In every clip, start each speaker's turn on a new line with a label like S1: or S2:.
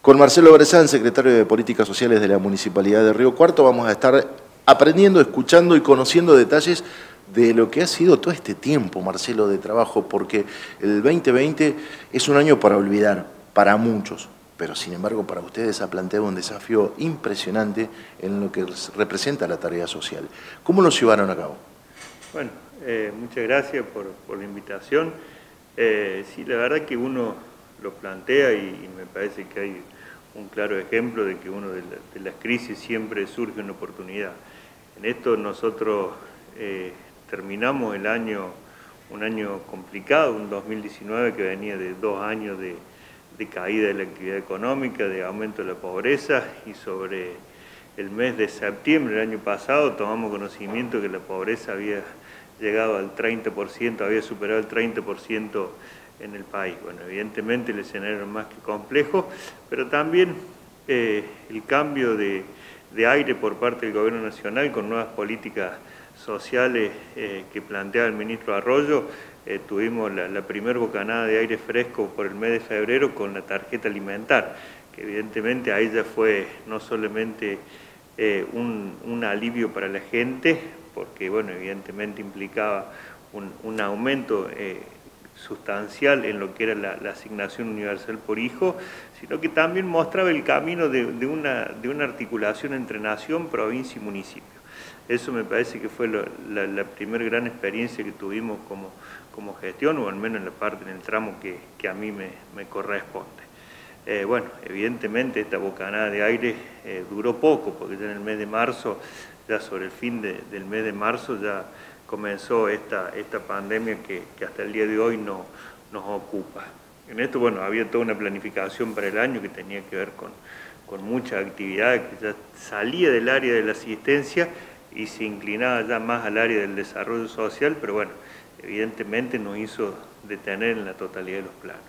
S1: Con Marcelo Bressan, secretario de Políticas Sociales de la Municipalidad de Río Cuarto, vamos a estar aprendiendo, escuchando y conociendo detalles de lo que ha sido todo este tiempo, Marcelo, de trabajo, porque el 2020 es un año para olvidar, para muchos, pero sin embargo para ustedes ha planteado un desafío impresionante en lo que representa la tarea social. ¿Cómo lo llevaron a cabo?
S2: Bueno, muchas gracias por la invitación. Sí, la verdad que uno lo plantea y me parece que hay un claro ejemplo de que uno de las crisis siempre surge una oportunidad. En esto nosotros terminamos el año, un año complicado, un 2019 que venía de 2 años de caída de la actividad económica, de aumento de la pobreza, y sobre el mes de septiembre del año pasado tomamos conocimiento que la pobreza había llegado al 30%, había superado el 30% en el país. Bueno, evidentemente el escenario era más que complejo, pero también el cambio de aire por parte del Gobierno Nacional con nuevas políticas sociales que planteaba el ministro Arroyo. Tuvimos la primera bocanada de aire fresco por el mes de febrero con la tarjeta alimentar, que evidentemente ahí ya fue no solamente un alivio para la gente, porque bueno, evidentemente implicaba un aumento sustancial en lo que era la asignación universal por hijo, sino que también mostraba el camino de una articulación entre nación, provincia y municipio. Eso me parece que fue la primera gran experiencia que tuvimos como gestión, o al menos en la parte, en el tramo que a mí me corresponde. Bueno, evidentemente esta bocanada de aire duró poco, porque ya en el mes de marzo, ya sobre el fin del mes de marzo, ya comenzó esta pandemia que hasta el día de hoy nos ocupa. En esto, bueno, había toda una planificación para el año que tenía que ver con mucha actividad que ya salía del área de la asistencia y se inclinaba ya más al área del desarrollo social, pero bueno, evidentemente nos hizo detener en la totalidad de los planos.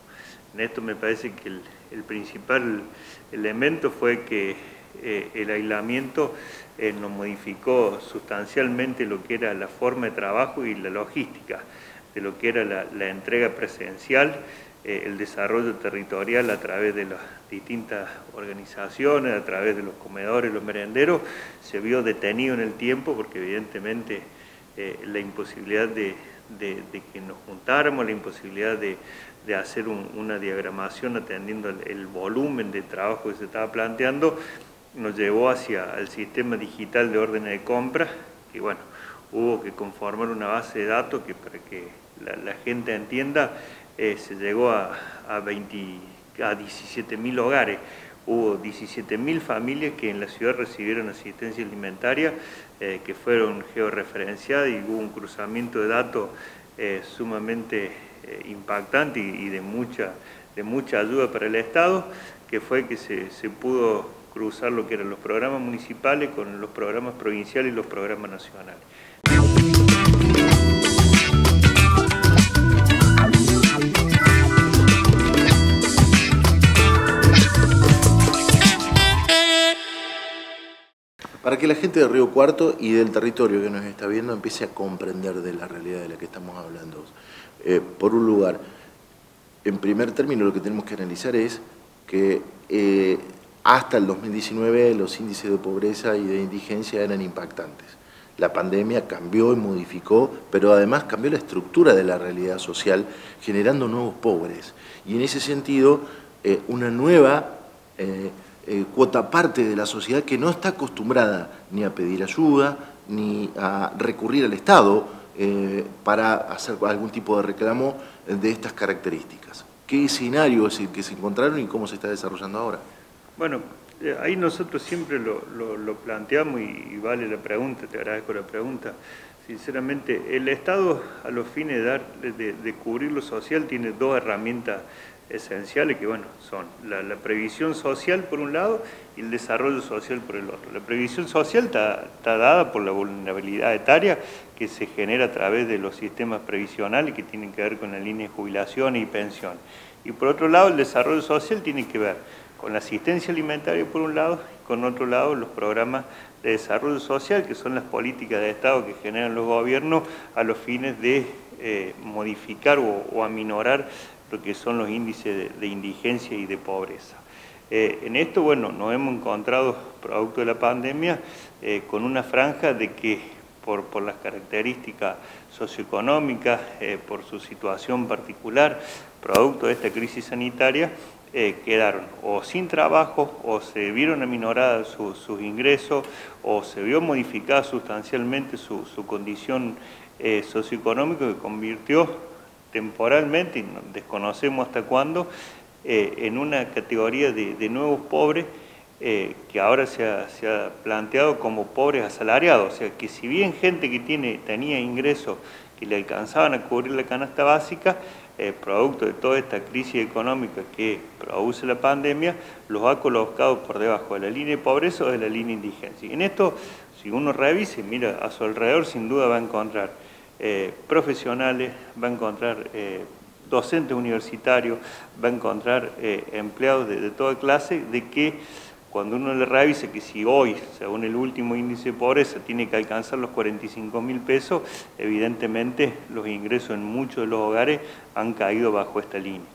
S2: En esto me parece que el principal elemento fue que el aislamiento nos modificó sustancialmente lo que era la forma de trabajo y la logística de lo que era la entrega presencial, el desarrollo territorial a través de las distintas organizaciones, a través de los comedores, los merenderos, se vio detenido en el tiempo porque evidentemente la imposibilidad de que nos juntáramos, la imposibilidad de hacer una diagramación atendiendo el volumen de trabajo que se estaba planteando, nos llevó hacia el sistema digital de órdenes de compra, que bueno, hubo que conformar una base de datos que para que la gente entienda, se llegó a 17.000 hogares. Hubo 17.000 familias que en la ciudad recibieron asistencia alimentaria, que fueron georreferenciadas, y hubo un cruzamiento de datos sumamente impactante y de mucha ayuda para el Estado, que fue que se pudo cruzar lo que eran los programas municipales con los programas provinciales y los programas nacionales.
S1: Para que la gente de Río Cuarto y del territorio que nos está viendo empiece a comprender de la realidad de la que estamos hablando. Por un lugar, en primer término lo que tenemos que analizar es que hasta el 2019 los índices de pobreza y de indigencia eran impactantes. La pandemia cambió y modificó, pero además cambió la estructura de la realidad social, generando nuevos pobres. Y en ese sentido, una nueva cuota parte de la sociedad que no está acostumbrada ni a pedir ayuda, ni a recurrir al Estado para hacer algún tipo de reclamo de estas características. ¿Qué escenario es el que se encontraron y cómo se está desarrollando ahora?
S2: Bueno, ahí nosotros siempre lo planteamos y vale la pregunta, te agradezco la pregunta. Sinceramente, el Estado, a los fines de cubrir lo social, tiene 2 herramientas esenciales que, bueno, son la previsión social por un lado y el desarrollo social por el otro. La previsión social está dada por la vulnerabilidad etaria que se genera a través de los sistemas previsionales que tienen que ver con la línea de jubilaciones y pensión. Y por otro lado, el desarrollo social tiene que ver con la asistencia alimentaria por un lado, y con otro lado los programas de desarrollo social, que son las políticas de Estado que generan los gobiernos a los fines de modificar o aminorar lo que son los índices de indigencia y de pobreza. En esto, bueno, nos hemos encontrado, producto de la pandemia, con una franja de que por las características socioeconómicas, por su situación particular, producto de esta crisis sanitaria, quedaron o sin trabajo, o se vieron aminorados sus ingresos, o se vio modificada sustancialmente su condición socioeconómica, que convirtió temporalmente, y desconocemos hasta cuándo, en una categoría de nuevos pobres que ahora se ha planteado como pobres asalariados. O sea, que si bien gente que tenía ingresos que le alcanzaban a cubrir la canasta básica, producto de toda esta crisis económica que produce la pandemia, los ha colocado por debajo de la línea de pobreza o de la línea de indigencia. Y en esto, si uno revisa y mira a su alrededor, sin duda va a encontrar profesionales, va a encontrar docentes universitarios, va a encontrar empleados de toda clase, de que cuando uno le revisa que si hoy, según el último índice de pobreza, tiene que alcanzar los 45.000 pesos, evidentemente los ingresos en muchos de los hogares han caído bajo esta línea.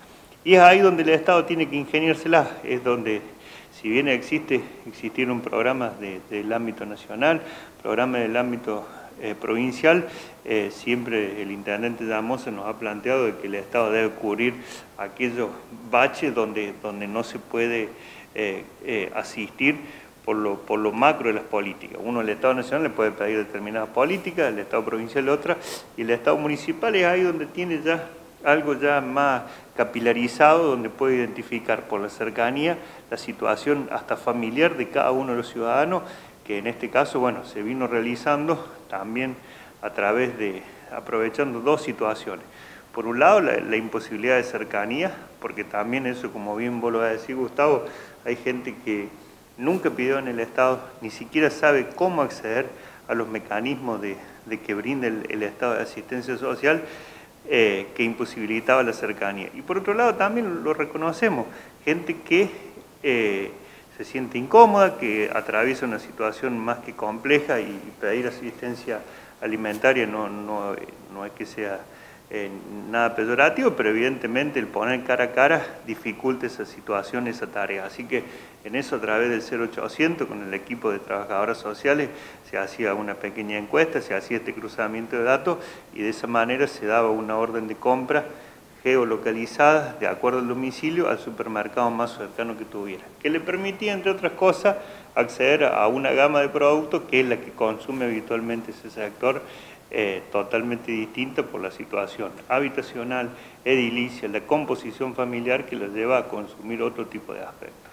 S2: Y es ahí donde el Estado tiene que ingeniárselas, es donde, si bien existieron programas del ámbito nacional, programas del ámbito provincial, siempre el intendente Llamosa nos ha planteado de que el Estado debe cubrir aquellos baches donde no se puede asistir por lo macro de las políticas. Uno, el Estado nacional, le puede pedir determinadas políticas, el Estado provincial otra, y el Estado municipal es ahí donde tiene ya algo ya más capilarizado, donde puede identificar por la cercanía la situación hasta familiar de cada uno de los ciudadanos, que en este caso, bueno, se vino realizando también a través de, aprovechando dos situaciones. Por un lado, la imposibilidad de cercanía, porque también eso, como bien vos lo vas a decir, Gustavo, hay gente que nunca pidió en el Estado, ni siquiera sabe cómo acceder a los mecanismos de que brinda el Estado de asistencia social, que imposibilitaba la cercanía. Y por otro lado, también lo reconocemos, gente que se siente incómoda, que atraviesa una situación más que compleja, y pedir asistencia alimentaria no es que sea nada peyorativo, pero evidentemente el poner cara a cara dificulta esa situación, esa tarea. Así que en eso, a través del 0800, con el equipo de trabajadoras sociales, se hacía una pequeña encuesta, se hacía este cruzamiento de datos, y de esa manera se daba una orden de compra geolocalizada, de acuerdo al domicilio, al supermercado más cercano que tuviera, que le permitía, entre otras cosas, acceder a una gama de productos que es la que consume habitualmente ese sector, totalmente distinta por la situación habitacional, edilicia, la composición familiar, que la lleva a consumir otro tipo de aspectos.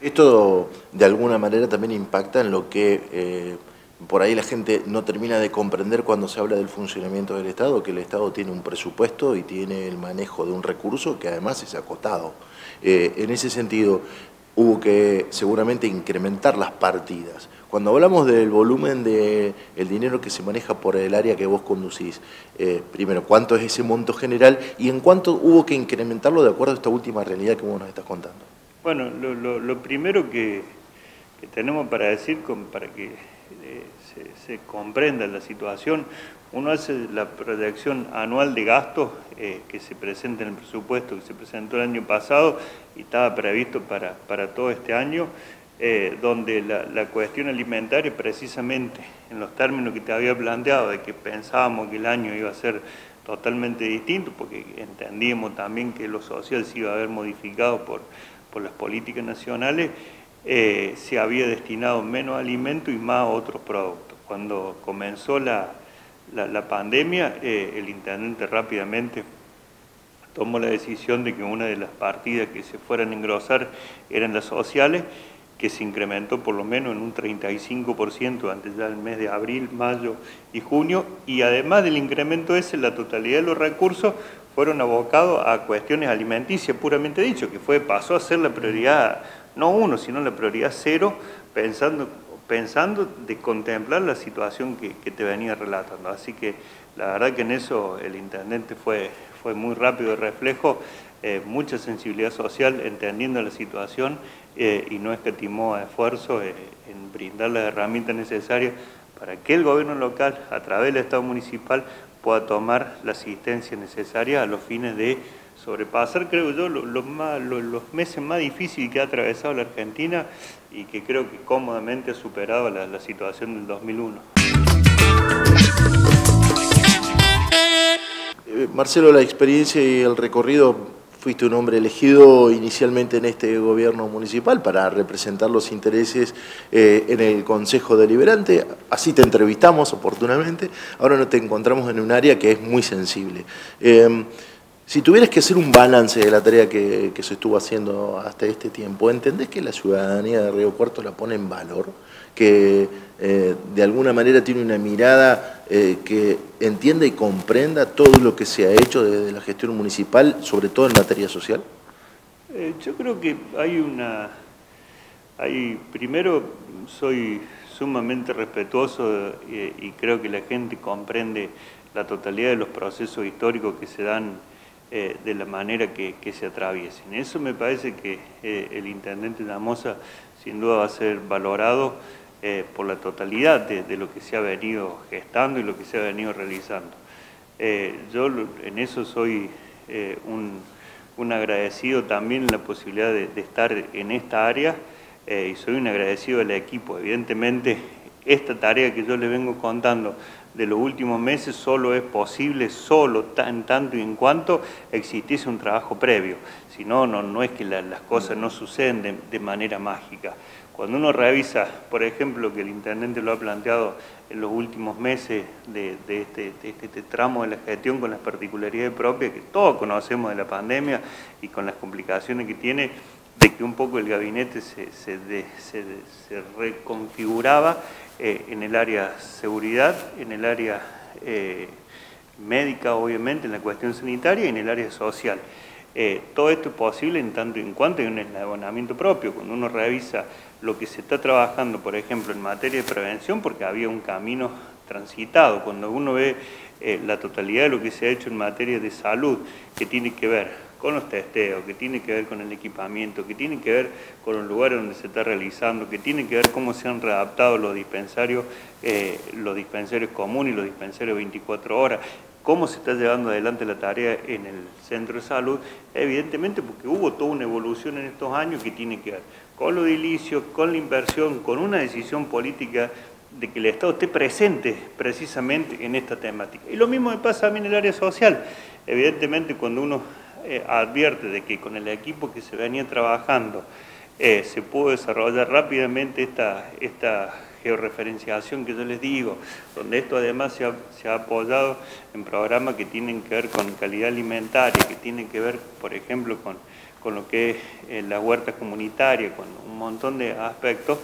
S1: Esto de alguna manera también impacta en lo que por ahí la gente no termina de comprender cuando se habla del funcionamiento del Estado, que el Estado tiene un presupuesto y tiene el manejo de un recurso que además es acotado. En ese sentido, hubo que seguramente incrementar las partidas. Cuando hablamos del volumen del dinero que se maneja por el área que vos conducís, primero, ¿cuánto es ese monto general y en cuánto hubo que incrementarlo de acuerdo a esta última realidad que vos nos estás contando?
S2: Bueno, lo primero que tenemos para decir, para que se comprenda la situación, uno hace la proyección anual de gastos que se presenta en el presupuesto, que se presentó el año pasado y estaba previsto para todo este año, donde la cuestión alimentaria, precisamente en los términos que te había planteado, de que pensábamos que el año iba a ser totalmente distinto, porque entendíamos también que lo social se iba a haber modificado por las políticas nacionales, se había destinado menos alimento y más a otros productos. Cuando comenzó la pandemia, el intendente rápidamente tomó la decisión de que una de las partidas que se fueran a engrosar eran las sociales, que se incrementó por lo menos en un 35% antes ya del mes de abril, mayo y junio, y además del incremento ese, la totalidad de los recursos fueron abocados a cuestiones alimenticias, puramente dicho, que pasó a ser la prioridad, no uno, sino la prioridad cero, pensando de contemplar la situación que te venía relatando. Así que la verdad que en eso el intendente fue muy rápido de reflejo, mucha sensibilidad social, entendiendo la situación y no escatimó esfuerzo en brindar las herramientas necesarias para que el gobierno local, a través del Estado municipal, pueda tomar la asistencia necesaria a los fines de sobrepasar, creo yo, los meses más difíciles que ha atravesado la Argentina y que creo que cómodamente ha superado la situación del 2001.
S1: Marcelo, la experiencia y el recorrido, fuiste un hombre elegido inicialmente en este gobierno municipal para representar los intereses en el Consejo Deliberante, así te entrevistamos oportunamente, ahora nos te encontramos en un área que es muy sensible. Si tuvieras que hacer un balance de la tarea que se estuvo haciendo hasta este tiempo, ¿entendés que la ciudadanía de Río Cuarto la pone en valor? Que de alguna manera tiene una mirada que entienda y comprenda todo lo que se ha hecho desde la gestión municipal, sobre todo en materia social?
S2: Yo creo que primero soy sumamente respetuoso y creo que la gente comprende la totalidad de los procesos históricos que se dan de la manera que se atraviesen. Eso me parece que el intendente Damosa sin duda va a ser valorado por la totalidad de lo que se ha venido gestando y lo que se ha venido realizando. Yo en eso soy un agradecido también en la posibilidad de estar en esta área y soy un agradecido del equipo. Evidentemente, esta tarea que yo le vengo contando de los últimos meses solo es posible, en tanto y en cuanto existiese un trabajo previo. Si no, no es que las cosas no suceden de manera mágica. Cuando uno revisa, por ejemplo, que el intendente lo ha planteado en los últimos meses de este tramo de la gestión con las particularidades propias que todos conocemos de la pandemia y con las complicaciones que tiene, de que un poco el gabinete se reconfiguraba en el área seguridad, en el área médica, obviamente, en la cuestión sanitaria y en el área social. Todo esto es posible en tanto y en cuanto hay un eslabonamiento propio. Cuando uno revisa lo que se está trabajando, por ejemplo, en materia de prevención, porque había un camino transitado. Cuando uno ve la totalidad de lo que se ha hecho en materia de salud, que tiene que ver con los testeos, que tiene que ver con el equipamiento, que tiene que ver con los lugares donde se está realizando, que tiene que ver cómo se han readaptado los dispensarios comunes y los dispensarios 24 horas, cómo se está llevando adelante la tarea en el centro de salud, evidentemente porque hubo toda una evolución en estos años que tiene que ver con lo edilicio, con la inversión, con una decisión política de que el Estado esté presente precisamente en esta temática. Y lo mismo me pasa también en el área social. Evidentemente cuando uno advierte de que con el equipo que se venía trabajando se pudo desarrollar rápidamente esta georreferenciación que yo les digo, donde esto además se ha apoyado en programas que tienen que ver con calidad alimentaria, que tienen que ver, por ejemplo, con lo que es la huerta comunitaria, con un montón de aspectos,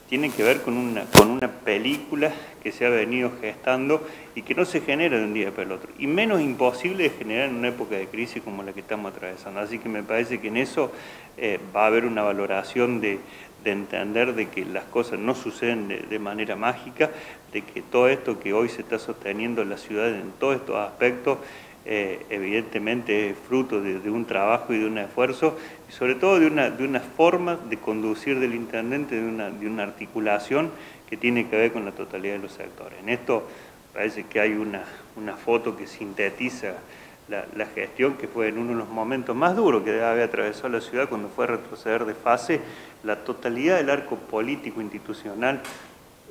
S2: tienen que ver con una película que se ha venido gestando y que no se genera de un día para el otro. Y menos imposible de generar en una época de crisis como la que estamos atravesando. Así que me parece que en eso va a haber una valoración de entender de que las cosas no suceden de manera mágica, de que todo esto que hoy se está sosteniendo en la ciudad en todos estos aspectos evidentemente es fruto de un trabajo y de un esfuerzo y sobre todo de una forma de conducir del intendente, de una articulación que tiene que ver con la totalidad de los sectores. En esto parece que hay una foto que sintetiza la gestión que fue en uno de los momentos más duros que debe haber atravesado la ciudad cuando fue a retroceder de fase. La totalidad del arco político institucional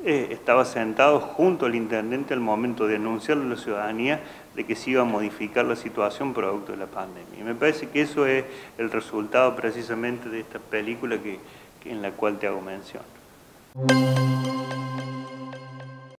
S2: estaba sentado junto al intendente al momento de anunciarle a la ciudadanía de que se iba a modificar la situación producto de la pandemia. Y me parece que eso es el resultado precisamente de esta película en la cual te hago mención.